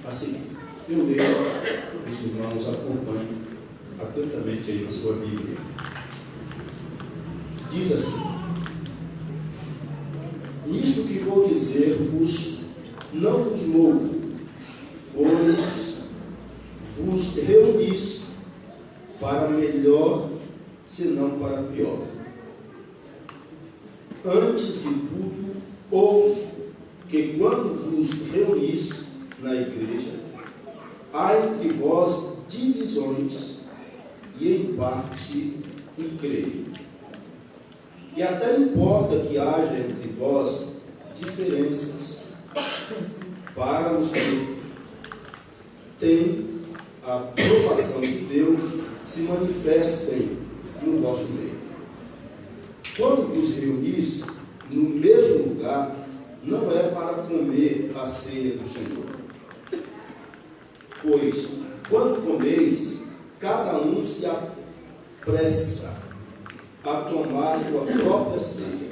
a seguir. Eu leio, os irmãos acompanhem atentamente aí na sua Bíblia. Diz assim: isto que vou dizer-vos não vos louvo, pois vos reunis para melhor, senão para pior. Antes de tudo, ouço que quando vos reunis na igreja, há entre vós divisões, e em parte creio. E até importa que haja entre vós diferenças, para os que têm a aprovação de Deus se manifestem no vosso meio. Quando vos reunis no mesmo lugar, não é para comer a ceia do Senhor. Pois, quando comeis, cada um se apressa a tomar sua própria ceia.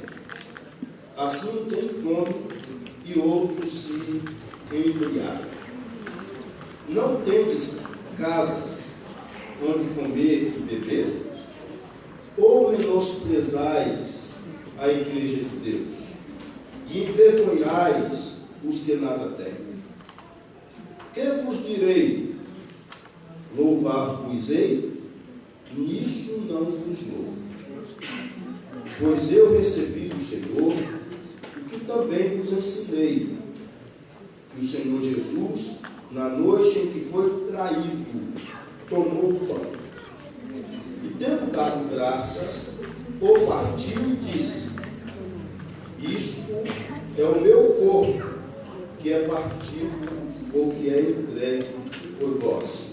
Assim tem fome e outros se embriagam. Não tendes casas onde comer e beber? Ou menosprezais a igreja de Deus e envergonhais os que nada têm? Que vos direi? Louvar-vos-ei? Nisso não vos louvo. Pois eu recebi do Senhor o que também vos ensinei, que o Senhor Jesus, na noite em que foi traído, tomou o pão e, tendo dado graças, o partiu e disse: isto é o meu corpo, que é partido ou que é entregue por vós.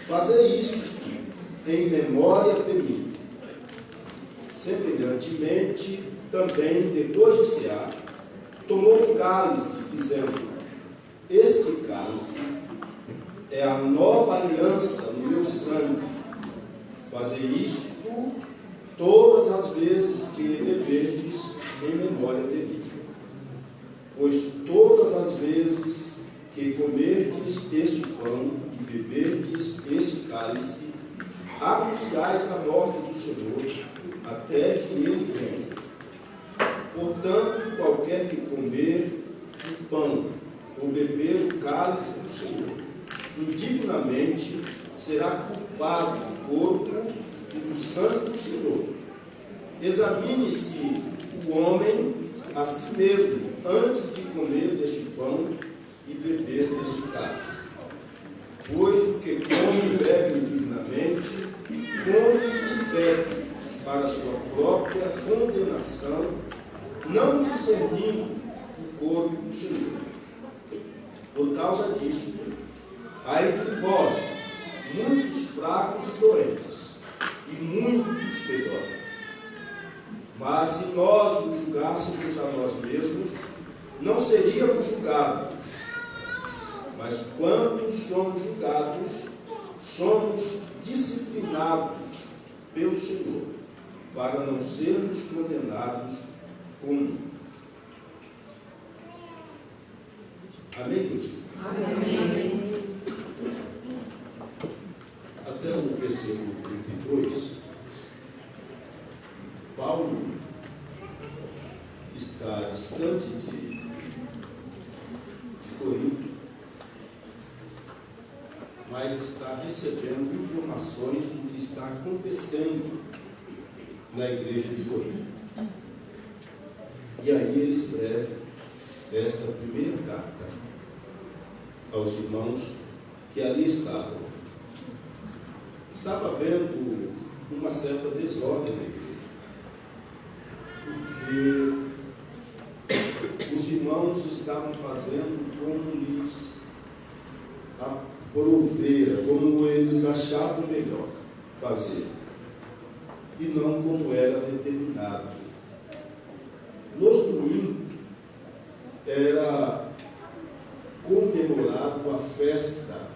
Fazei isso em memória de mim. Semelhantemente, também, depois de cear, tomou o cálice, dizendo: este cálice é a nova aliança no meu sangue. Fazei isto todas as vezes que beberdes em memória de mim. Pois todas as vezes que comerdes este pão e beberdes este cálice, anunciais a morte do Senhor, até que ele venha. Portanto, qualquer que comer o pão ou beber o cálice do Senhor indignamente, será culpado do corpo e do sangue do Senhor. Examine-se o homem a si mesmo, antes de comer deste pão e beber deste cálice. Pois o que come e bebe indignamente, come e bebe para sua própria condenação, não discernindo o corpo do Senhor. Por causa disso, há entre vós muitos fracos e doentes, e muitos que dormem. Mas se nós nos julgássemos a nós mesmos, não seríamos julgados. Mas quando somos julgados, somos disciplinados pelo Senhor, para não sermos condenados com o mundo. Amém, meus irmãos? Amém. Até o versículo 32, Paulo está distante de Corinto, mas está recebendo informações do que está acontecendo na igreja de Corinto. E aí ele escreve esta primeira carta aos irmãos que ali estavam. Estava havendo uma certa desordem na igreja, porque os irmãos estavam fazendo como lhes aprovera, como eles achavam melhor fazer, e não como era determinado. Nos domingos era comemorado a festa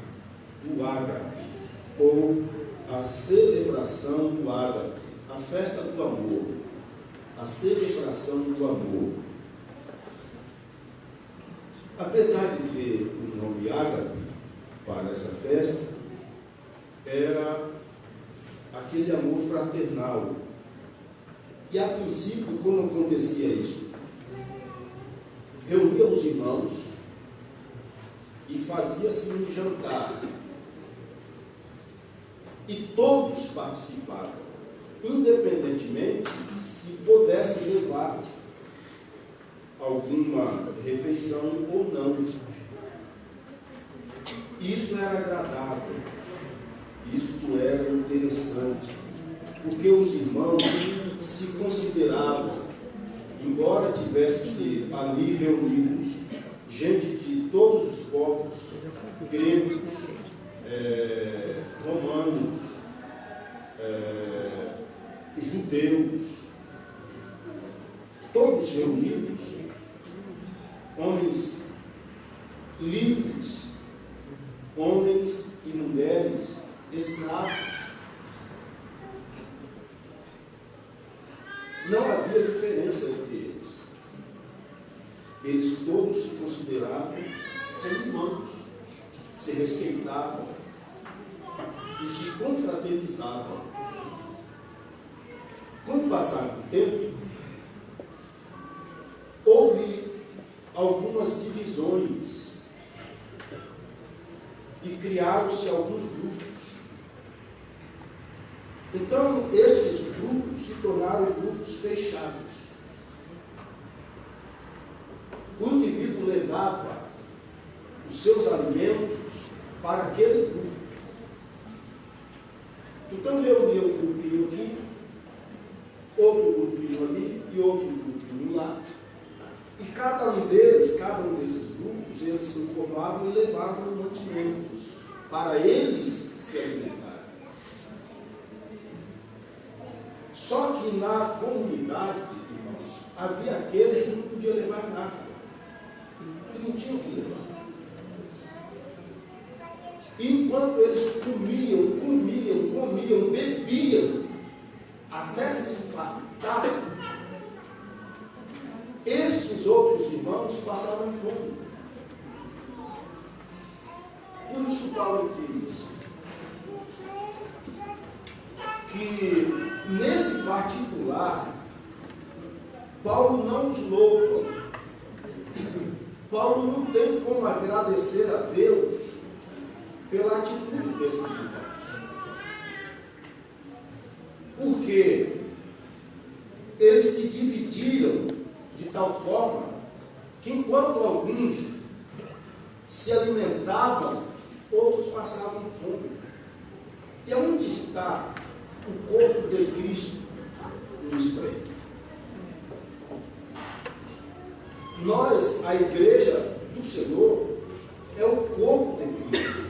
do ágape, ou a celebração do ágape, a festa do amor, a celebração do amor. Apesar de ter o nome ágape para essa festa, era aquele amor fraternal. E a princípio, como acontecia isso? Reunia os irmãos e fazia-se um jantar. E todos participavam, independentemente se pudesse levar alguma refeição ou não. Isto era agradável, isto era interessante, porque os irmãos se consideravam, embora tivesse ali reunidos gente de todos os povos, gregos, romanos, judeus, todos reunidos, homens livres, homens e mulheres escravos. Não havia diferença entre eles. Eles todos se consideravam como irmãos, se respeitavam e se confraternizavam. Com o passar do tempo, houve algumas divisões e criaram-se alguns grupos. Então, esses grupos se tornaram grupos fechados. O indivíduo levava os seus alimentos para aquele grupo. Então, reunia um grupinho aqui, outro grupinho ali e outro grupinho lá. E cada um desses grupos, eles se informavam e levavam mantimentos para eles se alimentarem. Só que na comunidade, irmãos, havia aqueles que não podiam levar nada, que não tinham que levar. E enquanto eles comiam, bebiam, até se fartar, estes outros irmãos passavam fome. Por isso Paulo diz que nesse particular Paulo não os louva. Paulo não tem como agradecer a Deus pela atitude desses irmãos. Porque eles se dividiram de tal forma que enquanto alguns se alimentavam, outros passavam fome. E aonde está o corpo de Cristo no espelho? Nós, a igreja do Senhor, é o corpo de Cristo.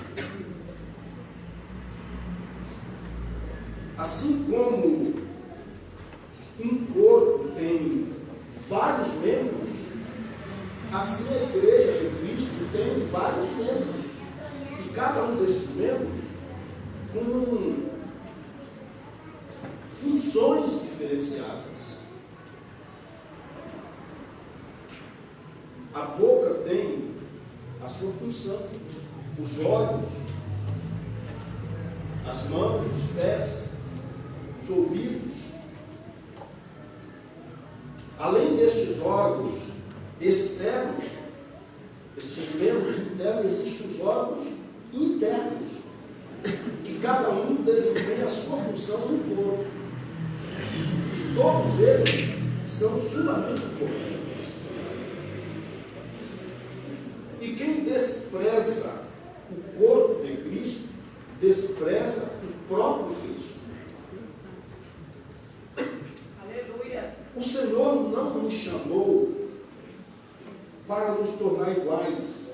Assim como um corpo tem vários membros, assim a igreja de Cristo tem vários membros. E cada um desses membros com funções diferenciadas. A boca tem a sua função, os olhos, as mãos, os pés, os ouvidos. Além destes órgãos externos, estes membros internos, existem os órgãos internos, que cada um desempenha a sua função no corpo. E todos eles são sumamente importantes. E quem despreza o corpo de Cristo, despreza o próprio Cristo. Aleluia. O Senhor não nos chamou para nos tornar iguais.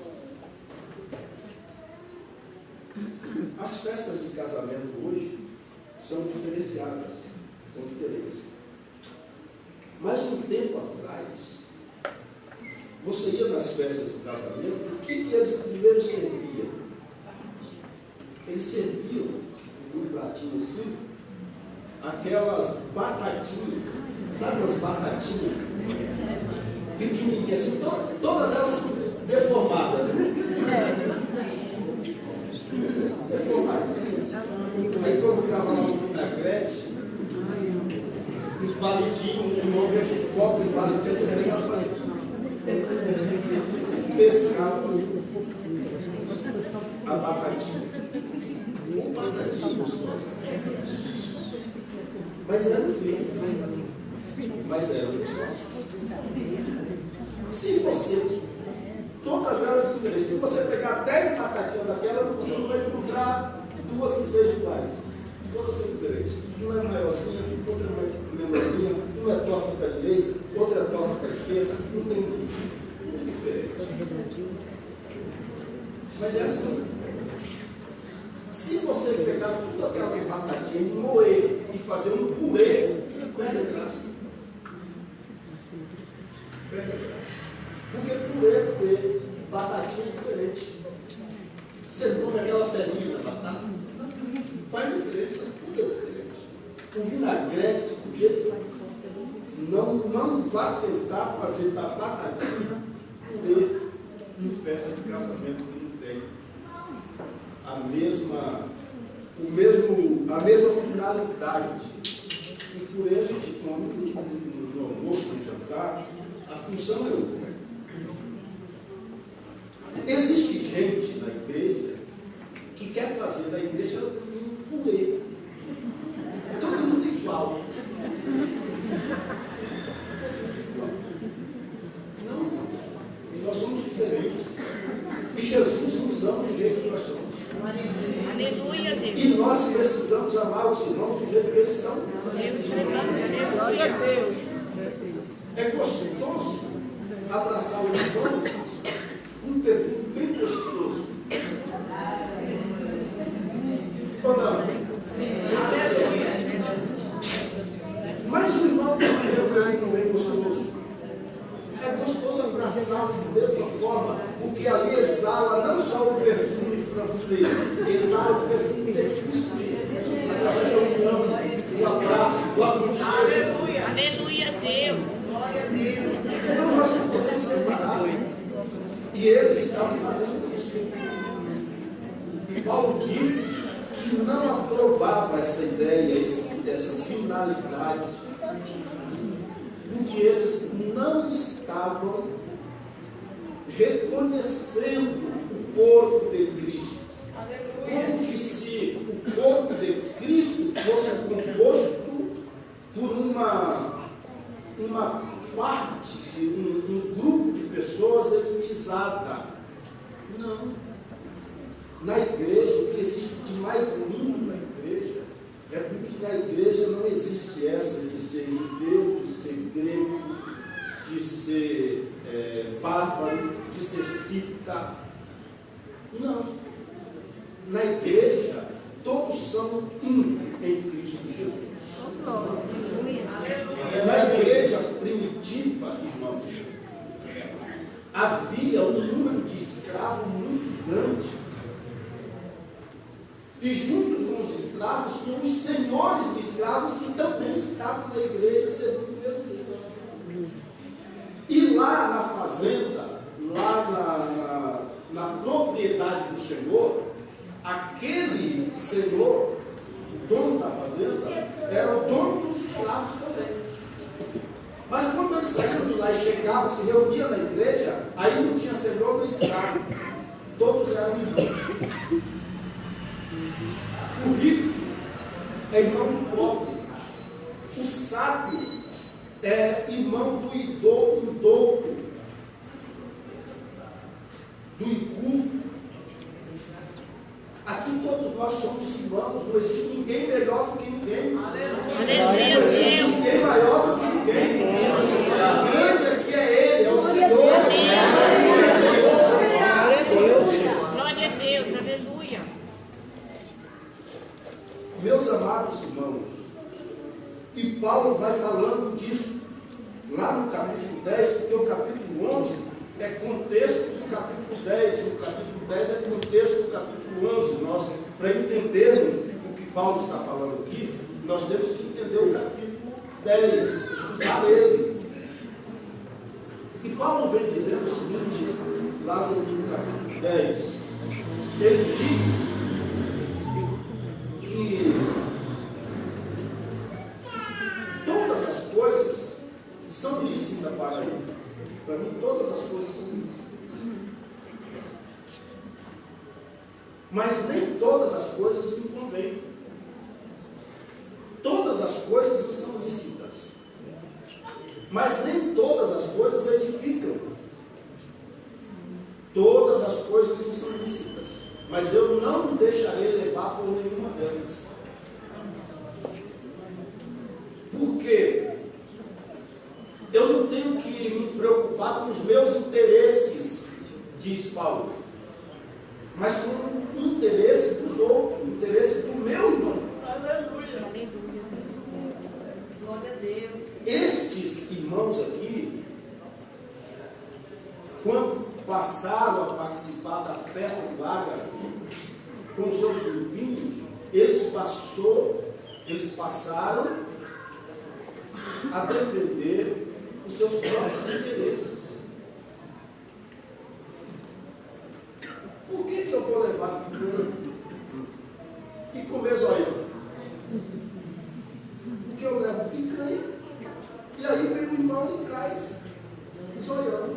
As festas de casamento hoje são diferenciadas, são diferentes. Mas um tempo atrás, você ia nas festas de casamento, o que eles primeiro serviam? Eles serviam num pratinho assim, aquelas batatinhas, sabe umas batatinhas pequenininhas assim, todas elas deformadas, né? Deformadas. Aí quando estava lá no vinagrete, uns palitinhos, um irmão veio aqui, copo de palitinho, você pegava o palitinho. Pescava a batatinha. Um batatinho gostoso. Mas eram feias. Mas eram gostosas. Se você, todas elas diferentes, se você pegar 10 batatinhas daquela, você não vai encontrar duas que sejam iguais. Todas são diferentes. Uma é maiorzinha, outra é menorzinha, uma é torta para a direita, outra é torta para a esquerda, não tem tudo diferente. Mas é assim. Se você pegar todas aquelas batatinhas, moer e fazer um purê, perde a graça. Perde a graça. Porque purê, batatinha é diferente. Você come aquela ferinha da batata, faz diferença, tudo é diferente. O vinagrete, do jeito que não vá tentar fazer da batatinha purê em festa de casamento que não tem a mesma finalidade. O purê a gente come no almoço, no jantar, a função é outra. Existe gente na igreja que quer fazer da igreja um purê. Todo mundo igual. Não, nós somos diferentes. E Jesus nos ama do jeito que nós somos. Aleluia, Deus. E nós precisamos amar os irmãos do jeito que eles são. Glória a Deus. É gostoso abraçar o irmão com um perfume bem gostoso. Ou não? Sim. Mas o irmão tem um perfume bem gostoso. É gostoso abraçá-lo da mesma forma, porque ali exala não só o perfume francês, exala o perfume de Cristo Jesus, através da união, do abraço, do aconchego. Aleluia, Deus. Glória a Deus. Então nós não podemos separar. E eles estavam fazendo isso. E Paulo disse que não aprovava essa ideia, essa finalidade, porque eles não estavam reconhecendo o corpo de Cristo. Como que se o corpo de Cristo fosse composto por uma parte de um grupo de pessoas elitizada. Não. Na igreja, o que existe de mais lindo na igreja é porque na igreja não existe essa de ser judeu, de ser grego, de ser bárbaro, de ser cita. Não. Na igreja, todos são um em Cristo Jesus. Na igreja primitiva, irmãos, havia um número de escravos muito grande. E junto com os escravos, tinham os senhores de escravos que também estavam na igreja servindo o mesmo Deus. E lá na fazenda, lá na propriedade do senhor, aquele senhor, o dono da fazenda, era o dono dos escravos também. Mas quando eles saíram de lá e chegavam, se reuniam na igreja, aí não tinha senhor nem escravo. Todos eram irmãos. O rico é irmão do pobre. O sábio é irmão do douto, do inculto. Aqui todos nós somos irmãos, não existe ninguém melhor do que ninguém. Aleluia, Não existe Deus. ninguém maior do que ninguém. O grande aqui é Ele, é o Senhor. Glória a Deus, aleluia. Meus amados irmãos, e Paulo vai falando disso lá no capítulo 10, porque o capítulo 11 é contexto do capítulo 10, e o capítulo 10 é contexto do capítulo 11. Nós, para entendermos o que Paulo está falando aqui, nós temos que entender o capítulo 10, estudar ele. E Paulo vem dizendo o seguinte, lá no capítulo 10, ele diz que todas as coisas são lícitas para ele. Para mim, todas as coisas são lícitas. Mas nem todas as coisas me convêm. Todas as coisas não são lícitas. Mas nem todas as coisas edificam. Todas as coisas não são lícitas. Mas eu não me deixarei levar por nenhuma delas. Por quê? Eu não tenho que me preocupar com os meus interesses, diz Paulo, mas com o interesse dos outros, o interesse do meu irmão. Aleluia. Glória a Deus. Estes irmãos aqui, quando passaram a participar da festa do Ágara, com os seus grupinhos, eles passaram a defender os seus próprios interesses. Por que eu vou levar picanha e comer zoião? Porque eu levo picanha e aí vem o irmão e traz zoião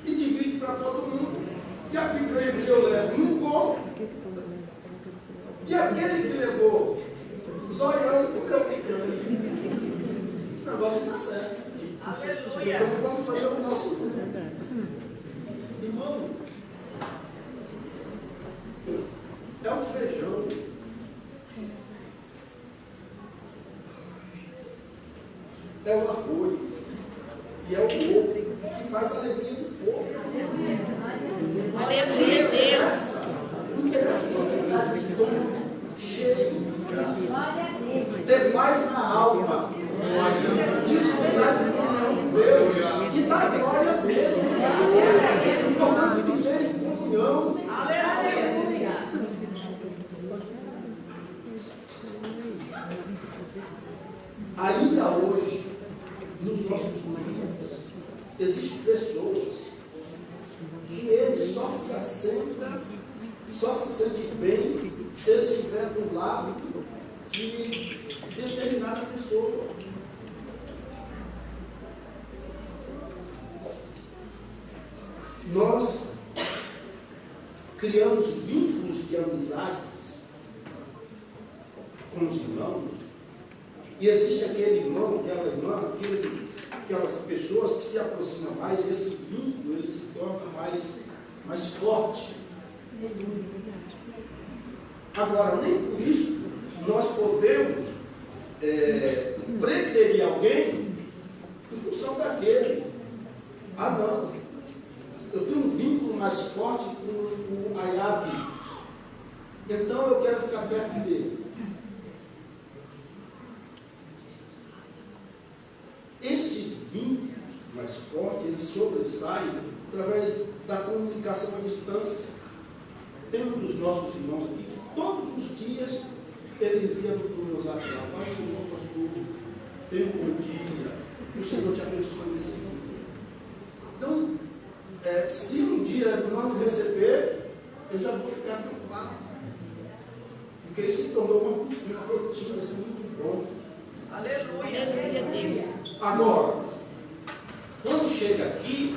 e divide para todo mundo. E a picanha que eu levo não como, e aquele que levou zoião comeu picanha. Esse negócio está certo. Aleluia. Então vamos fazer o nosso irmão. É o feijão. É o arroz. E é o ovo que faz a alegria do povo. Glória a Deus. Não interessa que você está de estômago cheio. Ter paz na alma. Desfrutar de comunhão com Deus. E dar glória a Deus. Portanto, viver em comunhão. Aleluia. Ainda hoje, nos nossos grupos, existem pessoas que ele só se assenta, só se sente bem se ele estiver do lado de determinada pessoa. Nós criamos vínculos de amizades com os irmãos, e existe aquele irmão, aquela irmã, aquelas pessoas que se aproximam mais, e esse vínculo ele se torna mais forte. Agora, nem por isso nós podemos preterir alguém em função daquele. Ah, não. Eu tenho um vínculo mais forte com o Ayabi, então eu quero ficar perto dele. Estes vínculos mais fortes, eles sobressaem através da comunicação à distância. Tem um dos nossos irmãos aqui que todos os dias ele envia no meu zap lá: pastor, tenha um bom dia, que o Senhor te abençoe nesse dia. Então, se um dia não receber, eu já vou ficar preocupado, porque isso se tornou uma rotina, isso é muito bom. Aleluia. Agora, quando chega aqui,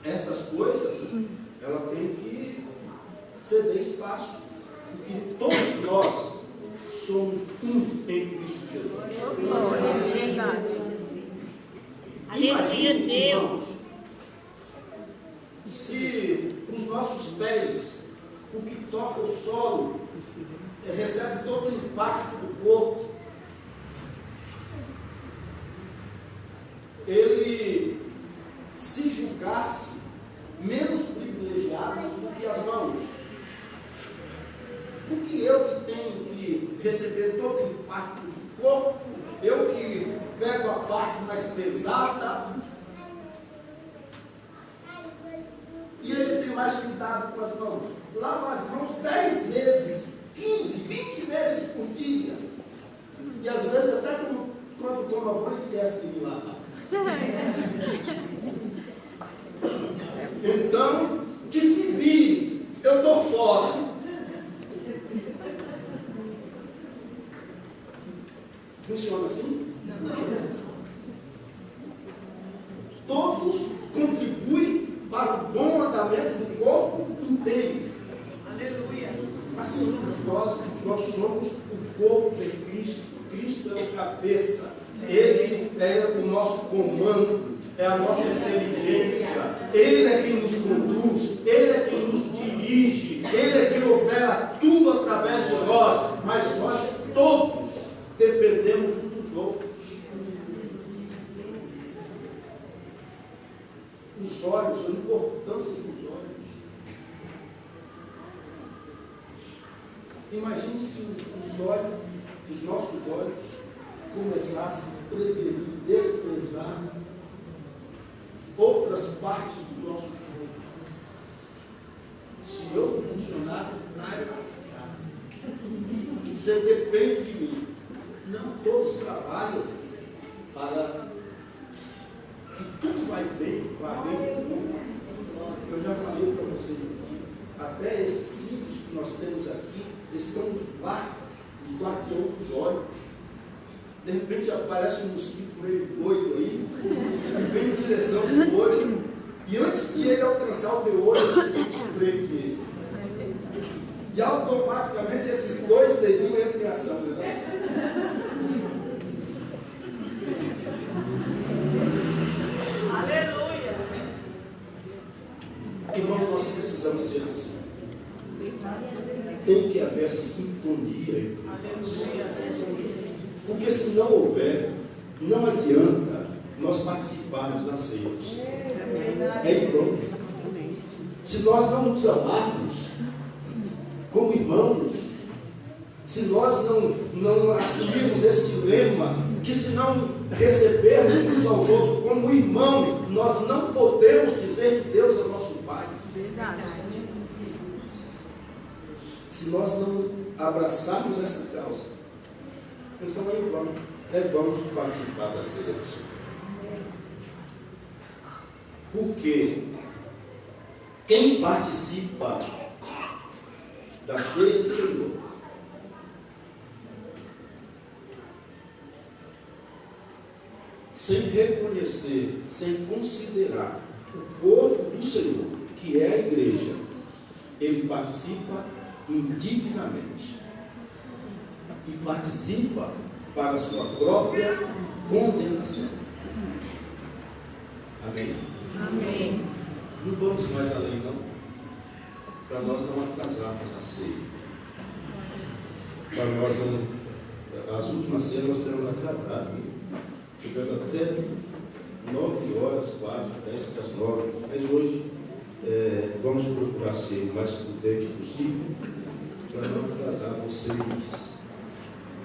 essas coisas, ela tem que ceder espaço, porque todos nós somos um em Cristo Jesus. Imagine, irmãos, se os nossos pés, o que toca o solo, recebe todo o impacto do corpo, ele se julgasse menos privilegiado do que as mãos. Porque eu que tenho que receber todo o impacto do corpo, eu que pego a parte mais pesada, e ele tem mais cuidado com as mãos. Lava as mãos 10 vezes, 15, 20 vezes por dia. E às vezes até quando toma banho esquece de me lavar. Então, que se vire, eu estou fora. Funciona assim? Não. Todos contribuem para o bom andamento do corpo inteiro. Aleluia. Assim nós somos o corpo de Cristo. Cristo é o cabeça. Ele é o nosso comando, é a nossa inteligência. Ele é quem nos conduz, Ele é quem nos dirige, Ele é quem opera tudo através de nós. Mas nós todos dependemos uns dos outros. Os olhos, a importância dos olhos. Imagine se os olhos, os nossos olhos, começassem a preferir, desprezar outras partes do nosso corpo. Se eu não funcionar, está lascado. Você depende de mim. Não todos trabalham para que tudo vai bem. Eu já falei para vocês aqui, até esses cílios que nós temos aqui, eles são os guardiões dos olhos. De repente aparece um mosquito meio doido aí, e vem em direção do olho, e antes de ele alcançar o teu olho, ele sente o prende ele. E automaticamente esses dois dedinhos entram em ação, né? Aleluia. Irmãos, nós precisamos ser assim. Tem que haver essa sintonia entre nós. Porque se não houver, não adianta nós participarmos da ceia do Senhor. É em vão. Se nós não nos amarmos como irmãos, se nós não assumirmos esse dilema, que se não recebermos uns aos outros como irmão, nós não podemos dizer que Deus é nosso Pai. Se nós não abraçarmos essa causa, então vamos participar da ceia do Senhor. Porque quem participa da ceia do Senhor sem reconhecer, sem considerar o corpo do Senhor, que é a igreja, ele participa indignamente e participa para a sua própria condenação. Amém? Amém. Não vamos mais além, não, para nós não atrasarmos a ceia. Para nós não. As últimas ceias nós temos atrasado, chegando até 9 horas, quase, 10 para as 9. Mas hoje vamos procurar ser o mais prudente possível para não atrasar vocês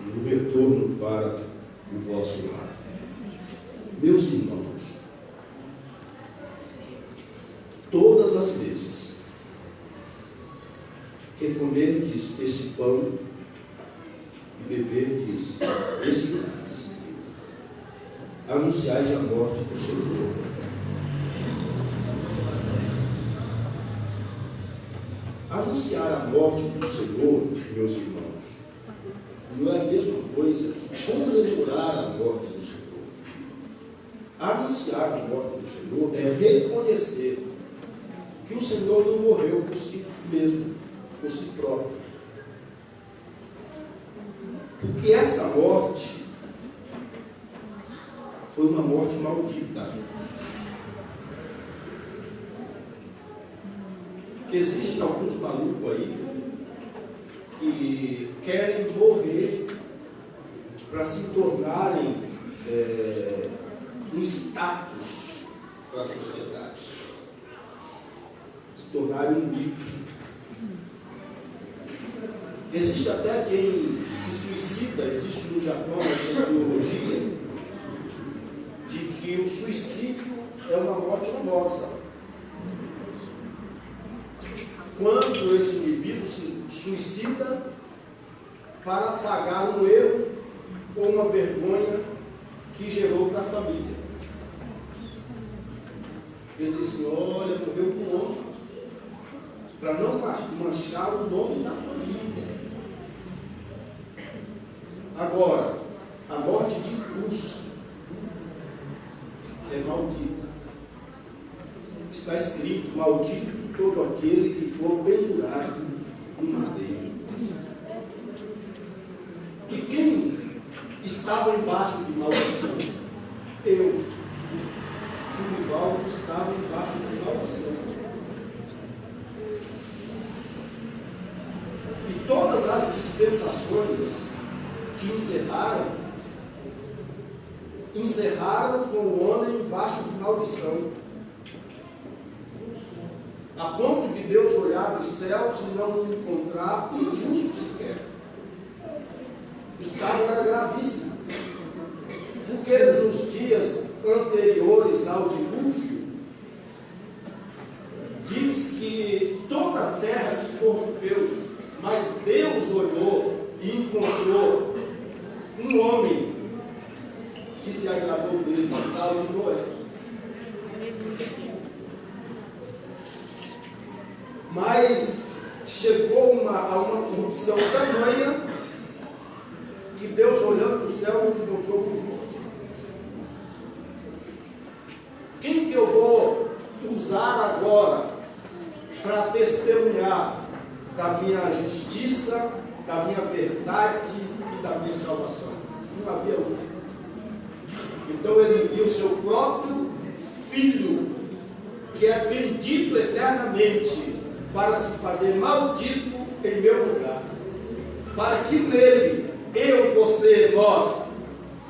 no retorno para o vosso lar. Meus irmãos, todas as vezes que comerdes este pão e beberdes este cálice, anunciais a morte do Senhor. Anunciar a morte do Senhor, meus irmãos, não é a mesma coisa que comemorar a morte do Senhor. Anunciar a morte do Senhor é reconhecer que o Senhor não morreu por si mesmo, por si próprio. Porque esta morte foi uma morte maldita. Existem alguns malucos aí que querem morrer para se tornarem um status para a sociedade, se tornarem um mito. Existe até quem se suicida, existe no Japão essa ideologia de que o suicídio é uma morte honrosa. Quando esse indivíduo se suicida para apagar um erro ou uma vergonha que gerou para a família. Ele disse assim: olha, morreu com honra, para não manchar o nome da família. Agora, a morte de cruz é maldita. Está escrito: maldito todo aquele que for pendurado no madeiro. E quem estava embaixo de maldição? Eu. Gilivaldo estava embaixo de maldição. E todas as dispensações que encerraram com o homem embaixo de maldição, a ponto de Deus olhar dos céus e não encontrar um justo sequer. O estado era gravíssimo, porque nos dias anteriores ao dilúvio, diz que toda a terra se corrompeu, mas Deus olhou e encontrou um homem que se agradou dele, o tal de Noé. Mas chegou a uma corrupção tamanha que Deus, olhando para o céu, não encontrou um justo. Quem que eu vou usar agora para testemunhar da minha justiça, da minha verdade e da minha salvação? Não havia outro. Então ele envia o seu próprio Filho, que é bendito eternamente, para se fazer maldito em meu lugar, para que nele, eu, você, nós,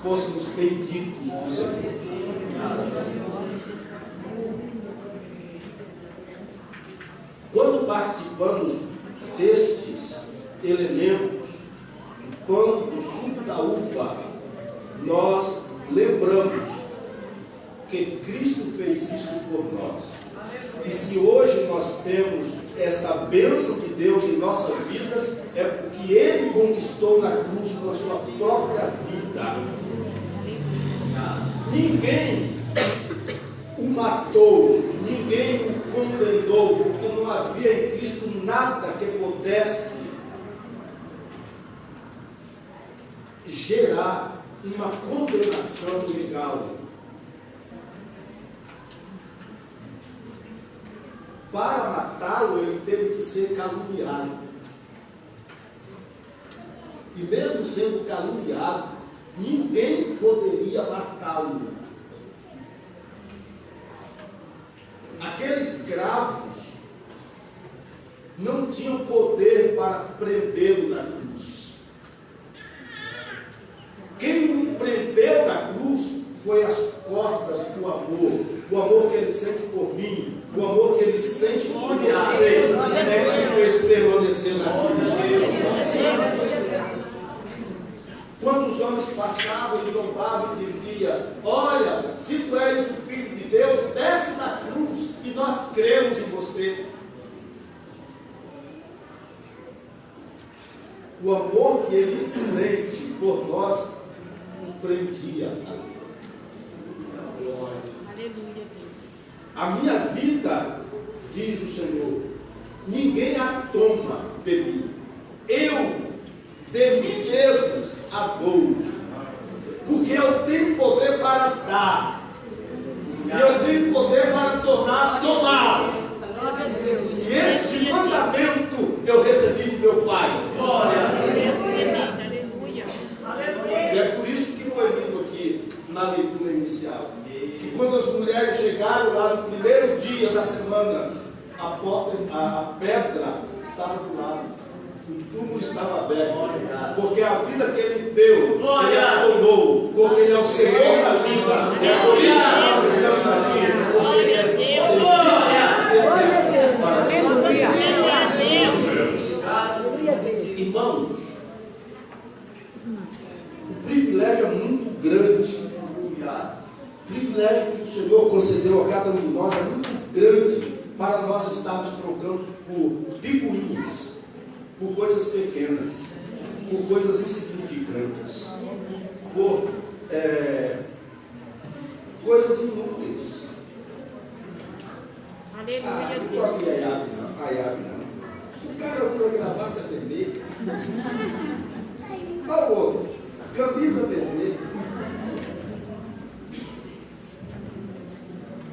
fôssemos benditos do Senhor. Quando participamos destes elementos, do pão, do suco da uva, nós lembramos que Cristo fez isso por nós. E se hoje nós temos esta bênção de Deus em nossas vidas, é porque Ele conquistou na cruz com a sua própria vida. Ninguém o matou, ninguém o condenou, porque não havia em Cristo nada que pudesse gerar uma condenação legal. Para matá-lo, ele teve que ser caluniado. E mesmo sendo caluniado, ninguém poderia matá-lo. Aqueles escravos não tinham poder para prendê-lo na cruz. Quem o prendeu na cruz foi as cordas do amor. O amor que ele sente por mim, o amor que ele sente por você, é que fez permanecer na cruz. Quando os homens passavam, eles zombavam e diziam: olha, se tu és o Filho de Deus, desce da cruz e nós cremos em você. O amor que ele sente por nós o prendia. A minha vida, diz o Senhor, ninguém a toma de mim. Eu, de mim mesmo, a dou. Porque eu tenho poder para dar. E eu tenho poder para tomar. E este mandamento eu recebi de meu Pai. E é por isso que foi lido aqui na leitura inicial. Que quando as mulheres chegaram lá no primeiro dia da semana, a pedra estava do lado, o túmulo estava aberto, porque a vida que ele deu, ele a tomou, porque ele é o Senhor da vida. É por isso que nós estamos aqui, porque ele é irmãos, o privilégio é muito grande. O privilégio que o Senhor concedeu a cada um de nós é muito grande para nós estarmos trocando por figurinhas, por coisas pequenas, por coisas insignificantes, por coisas inúteis. não gosto de Ayabe, não. O cara usa gravata vermelha. Olha o outro, camisa vermelha.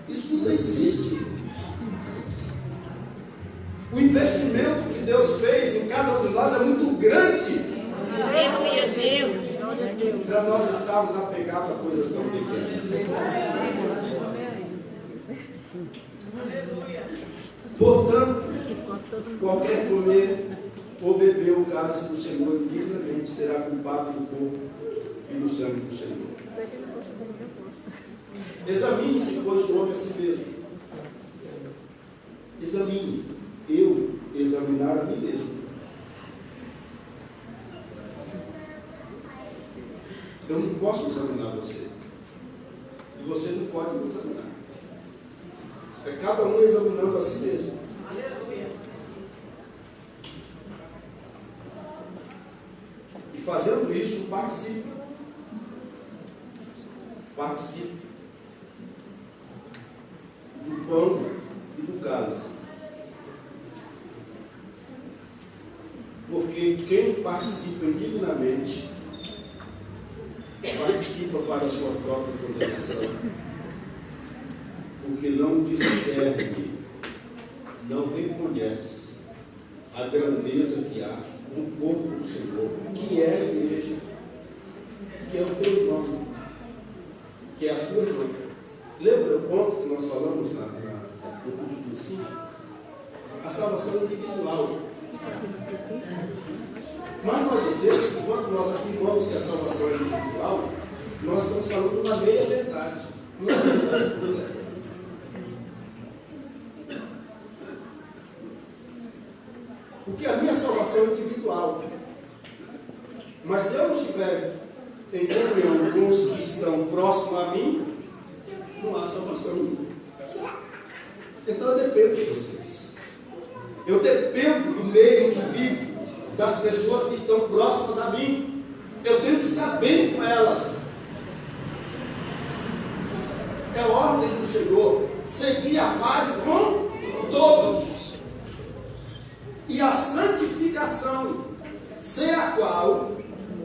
Isso não existe. O investimento que Deus fez em cada um de nós é muito grande. Para nós estarmos apegados a coisas tão pequenas. Portanto, qualquer comer ou beber o cálice do Senhor indignamente será culpado do corpo e do sangue do Senhor. Examine-se, pois, o homem a si mesmo. Examine. Eu examinar a mim mesmo. Eu não posso examinar você. E você não pode me examinar. É cada um examinando a si mesmo. E fazendo isso, participe. Participe do pão e do cálice. Porque quem participa indignamente participa para a sua própria condenação. Porque não discerne, não reconhece a grandeza que há no corpo do Senhor, que é a igreja, que é o teu irmão, que é a tua irmã. Lembra o ponto que nós falamos no culto do 5? A salvação individual. Mas nós dissemos que quando nós afirmamos que a salvação é individual, nós estamos falando uma meia verdade. Não é verdade completa. Porque a minha salvação é individual. Mas se eu não estiver em comunhão com os que estão próximos a mim, não há salvação nenhuma. Então eu dependo de vocês. Eu dependo do meio em que vivo, das pessoas que estão próximas a mim. Eu tenho que estar bem com elas. É ordem do Senhor seguir a paz com todos. E a santificação, sem a qual,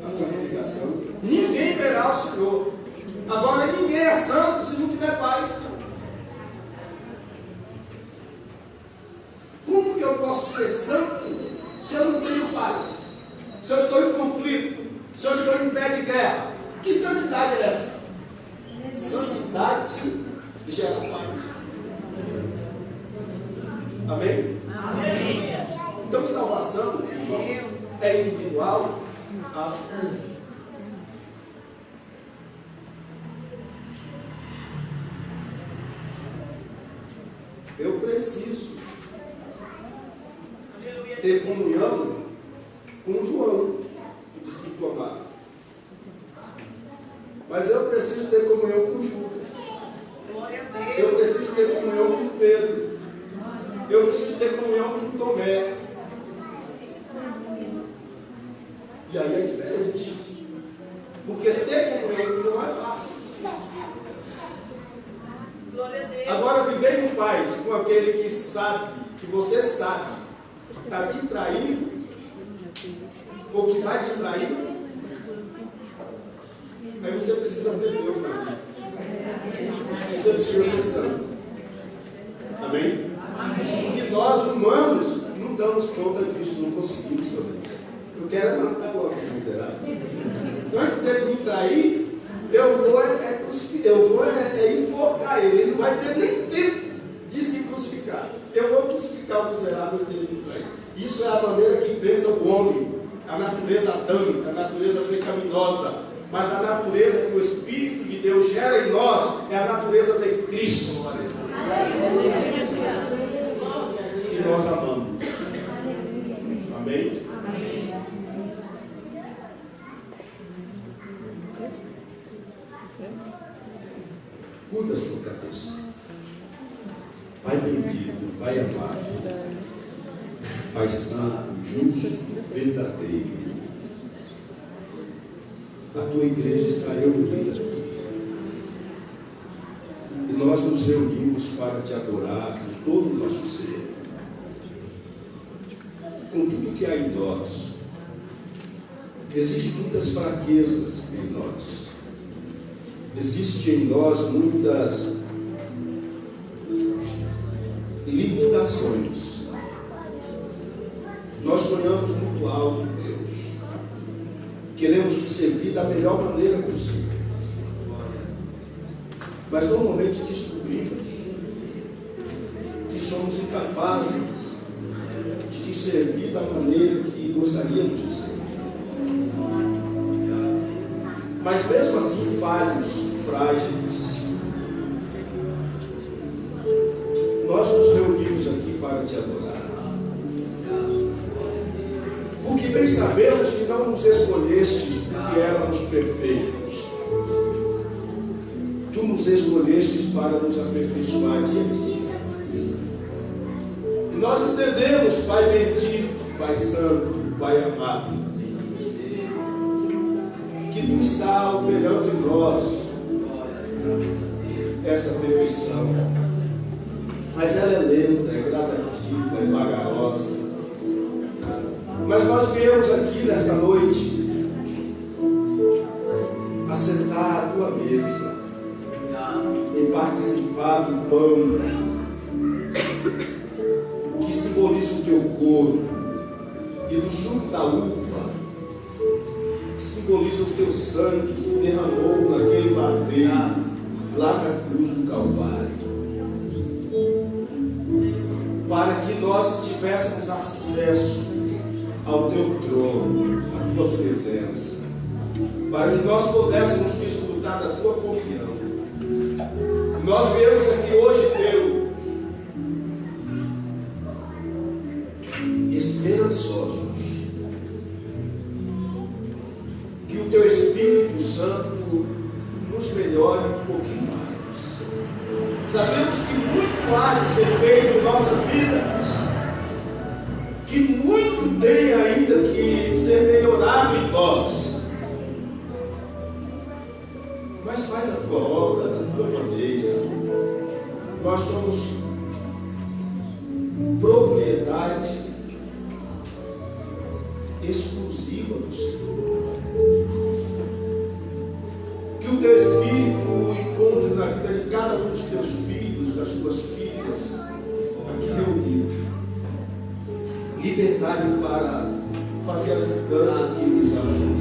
a santificação, ninguém verá o Senhor. Agora ninguém é santo se não tiver paz. Como que eu posso ser santo se eu não tenho paz? Se eu estou em conflito, se eu estou em pé de guerra? Que santidade é essa? Santidade gera paz. Amém? Amém. Então salvação, irmãos, é individual, aspas. Eu preciso ter comunhão com João, o discípulo amado. Mas eu preciso ter comunhão com Judas. Eu preciso ter comunhão com Pedro. Eu preciso ter comunhão com Tomé. E aí é diferente. Porque ter comunhão com João é fácil. Agora viver em paz com aquele que sabe, que você sabe, que está te traindo, ou que vai te trair, aí você precisa ter Deus na vida. Você precisa ser santo. Amém? Porque nós humanos não damos conta disso, não conseguimos fazer isso. Eu quero matar logo esse miserável. Antes dele me trair, eu vou enforcar ele. Ele não vai ter nem tempo de se crucificar. Eu vou crucificar o miserável antes dele me trair. Isso é a maneira que pensa o homem, a natureza adâmica, a natureza pecaminosa. Mas a natureza que o Espírito de Deus gera em nós é a natureza de Cristo. E nós amamos. Amém? Curva a sua cabeça. Pai bendito, Pai amado, Pai santo, justo, verdadeiro. A tua igreja está reunida aqui. E nós nos reunimos para te adorar com todo o nosso ser, com tudo que há em nós. Existem muitas fraquezas em nós. Existem em nós muitas limitações. Nós sonhamos muito alto, Deus. Queremos te servir da melhor maneira possível. Mas normalmente descobrimos que somos incapazes de te servir da maneira que gostaríamos de servir. Mas mesmo assim, falhos, frágeis, nós nos reunimos aqui para te adorar. Porque bem sabemos que não nos escolhestes porque éramos perfeitos. Tu nos escolhestes para nos aperfeiçoar dia a dia. E nós entendemos, Pai bendito, Pai santo, Pai amado, que Tu está operando em nós essa perfeição. Mas ela é lenta, é gradativa, é vagarosa. Mas nós viemos aqui nesta noite a sentar à Tua mesa e participar do pão que simboliza o Teu corpo e do suco da uva que simboliza o Teu sangue que derramou naquele madeiro lá na cruz do Calvário, para que nós tivéssemos acesso ao Teu trono, à Tua presença, para que nós pudéssemos desfrutar da Tua comunhão. Nós viemos aqui hoje, Deus, esperançosos que o Teu Espírito Santo nos melhore um pouquinho mais. Sabemos que muito há de ser feito em nossas vidas, que muito tem ainda que ser melhorado em nós. Mas faz a Tua obra da Tua maneira. Nós somos propriedade exclusiva do Senhor. Que o Teu Espírito encontre na vida de cada um dos Teus filhos, das Tuas filhas, aqui reunidos, liberdade para fazer as mudanças que eles amam.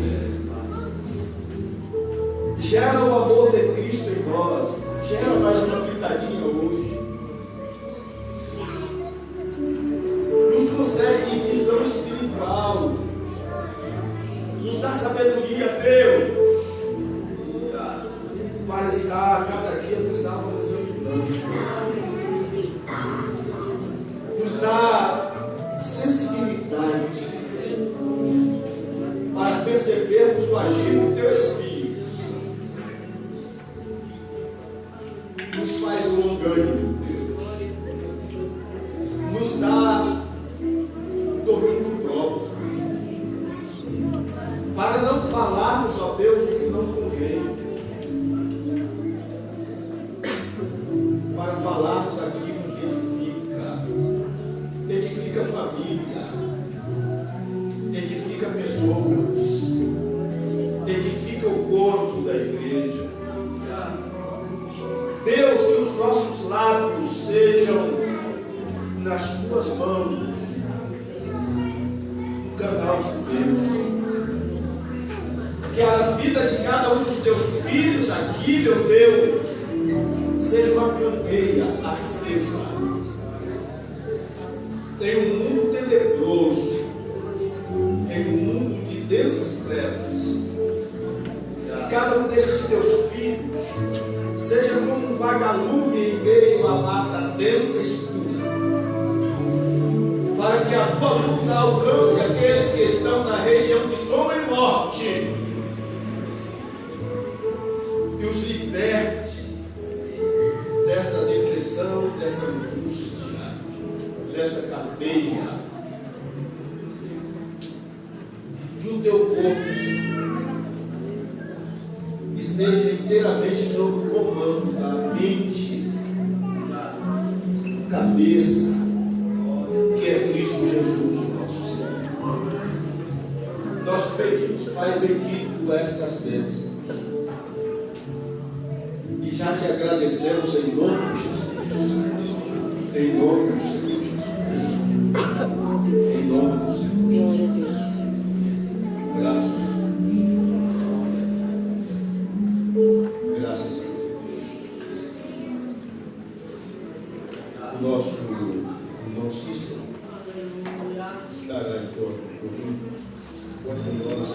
Gera o amor de Cristo em nós. Gera mais uma pitadinha hoje. Nos concede visão espiritual. Nos dá sabedoria, Deus, para estar cada dia nos examinando. Nos dá sensibilidade para percebermos o agir do Teu Espírito. Nos faz longânimo, Deus. Nos dá domínio próprio. Para não falarmos, ó Deus, o que não convém. Para falarmos aquilo que edifica família, edifica pessoas, edifica o corpo da igreja. Deus, que os nossos lábios sejam nas Tuas mãos um canal de bênção. Que a vida de cada um dos Teus filhos aqui, meu Deus, seja uma candeia acesa em um mundo tenebroso, em um mundo de densas trevas. Que cada um desses Teus filhos seja como um vagalume em meio à mata densa e escura, para que a Tua luz alcance aqueles que estão na região de sombra e morte e os liberte desta depressão, desta angústia, desta cadeia. Que o Teu corpo, Senhor, esteja inteiramente sob o comando da mente, do cabelo, cabeça, que é Cristo Jesus, nosso Senhor. Nós pedimos, Pai bendito, por estas bênçãos. E já te agradecemos em nome de Jesus. Em nome do Senhor Jesus. Em nome do Senhor Jesus. Graças a Deus. Graças a Deus. O nosso irmão Cícero estará em forma comigo quando nós